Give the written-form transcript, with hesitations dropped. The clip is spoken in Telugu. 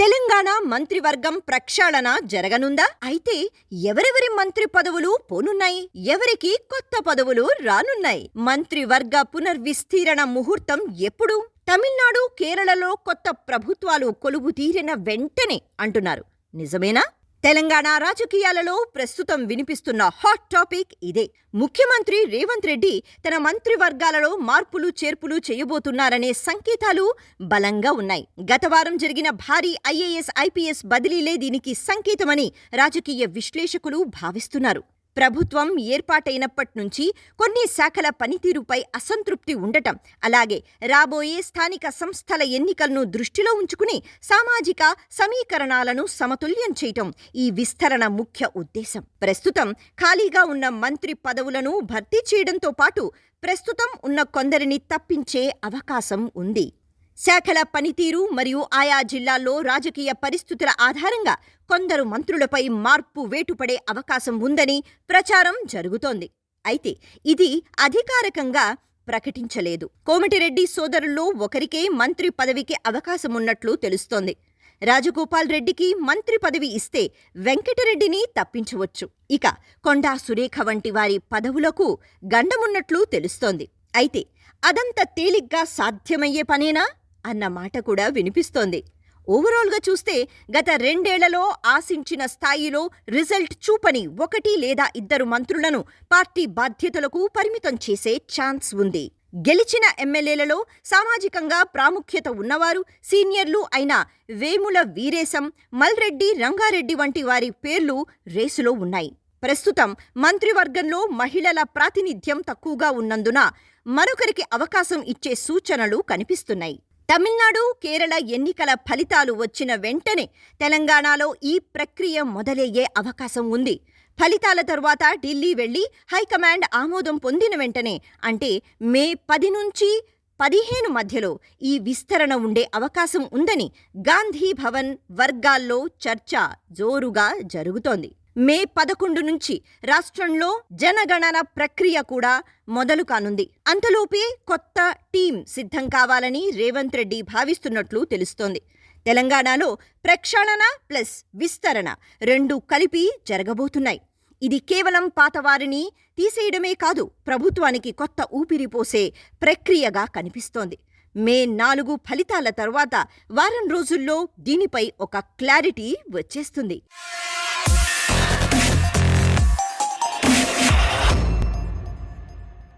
తెలంగాణ మంత్రివర్గం ప్రక్షాళన జరగనుందా? అయితే ఎవరెవరి మంత్రి పదవులు పోనున్నాయి? ఎవరికి కొత్త పదవులు రానున్నాయి? మంత్రివర్గ పునర్విస్తీరణ ముహూర్తం ఎప్పుడు? తమిళనాడు, కేరళలో కొత్త ప్రభుత్వాలు కొలువు తీరిన వెంటనే అంటున్నారు. నిజమేనా? తెలంగాణ రాజకీయాలలో ప్రస్తుతం వినిపిస్తున్న హాట్ టాపిక్ ఇదే. ముఖ్యమంత్రి రేవంత్ రెడ్డి తన మంత్రివర్గాలలో మార్పులు చేర్పులు చేయబోతున్నారనే సంకేతాలు బలంగా ఉన్నాయి. గత వారం జరిగిన భారీ ఐఏఎస్, ఐపీఎస్ బదిలీలే దీనికి సంకేతమని రాజకీయ విశ్లేషకులు భావిస్తున్నారు. ప్రభుత్వం ఏర్పాటైనప్పటి నుంచి కొన్ని శాఖల పనితీరుపై అసంతృప్తి ఉండటం, అలాగే రాబోయే స్థానిక సంస్థల ఎన్నికలను దృష్టిలో ఉంచుకుని సామాజిక సమీకరణాలను సమతుల్యం చేయటం ఈ విస్తరణ ముఖ్య ఉద్దేశం. ప్రస్తుతం ఖాళీగా ఉన్న మంత్రి పదవులను భర్తీ చేయడంతో పాటు ప్రస్తుతం ఉన్న కొందరిని తప్పించే అవకాశం ఉంది. శాఖల పనితీరు మరియు ఆయా జిల్లాల్లో రాజకీయ పరిస్థితుల ఆధారంగా కొందరు మంత్రులపై మార్పు వేటుపడే అవకాశం ఉందని ప్రచారం జరుగుతోంది. అయితే ఇది అధికారికంగా ప్రకటించలేదు. కోమటిరెడ్డి సోదరుల్లో ఒకరికే మంత్రి పదవికి అవకాశమున్నట్లు తెలుస్తోంది. రాజగోపాల్ రెడ్డికి మంత్రి పదవి ఇస్తే వెంకటరెడ్డిని తప్పించవచ్చు. ఇక కొండా సురేఖ వంటి వారి పదవులకు గండమున్నట్లు తెలుస్తోంది. అయితే అదంత తేలిగ్గా సాధ్యమయ్యే పనేనా అన్న మాట కూడా వినిపిస్తోంది. ఓవరాల్గా చూస్తే గత 2 ఏళ్లలో ఆశించిన స్థాయిలో రిజల్ట్ చూపని 1 లేదా 2 మంత్రులను పార్టీ బాధ్యతలకు పరిమితం చేసే ఛాన్స్ ఉంది. గెలిచిన ఎమ్మెల్యేలలో సామాజికంగా ప్రాముఖ్యత ఉన్నవారు, సీనియర్లు అయిన వేముల వీరేశం, మల్రెడ్డి రంగారెడ్డి వంటి వారి పేర్లు రేసులో ఉన్నాయి. ప్రస్తుతం మంత్రివర్గంలో మహిళల ప్రాతినిధ్యం తక్కువగా ఉన్నందున మరొకరికి అవకాశం ఇచ్చే సూచనలు కనిపిస్తున్నాయి. తమిళనాడు, కేరళ ఎన్నికల ఫలితాలు వచ్చిన వెంటనే తెలంగాణలో ఈ ప్రక్రియ మొదలయ్యే అవకాశం ఉంది. ఫలితాల తరువాత ఢిల్లీ వెళ్లి హైకమాండ్ ఆమోదం పొందిన వెంటనే, అంటే మే 10 నుంచి 15 మధ్యలో ఈ విస్తరణ ఉండే అవకాశం ఉందని గాంధీ భవన్ వర్గాల్లో చర్చ జోరుగా జరుగుతోంది. మే 11 నుంచి రాష్ట్రంలో జనగణన ప్రక్రియ కూడా మొదలు కానుంది. అంతలోపే కొత్త టీం సిద్ధం కావాలని రేవంత్ రెడ్డి భావిస్తున్నట్లు తెలుస్తోంది. తెలంగాణలో ప్రక్షాళన ప్లస్ విస్తరణ 2 కలిపి జరగబోతున్నాయి. ఇది కేవలం పాతవారిని తీసేయడమే కాదు, ప్రభుత్వానికి కొత్త ఊపిరి పోసే ప్రక్రియగా కనిపిస్తోంది. మే 4 ఫలితాల తర్వాత వారం రోజుల్లో దీనిపై ఒక క్లారిటీ వచ్చేస్తుంది.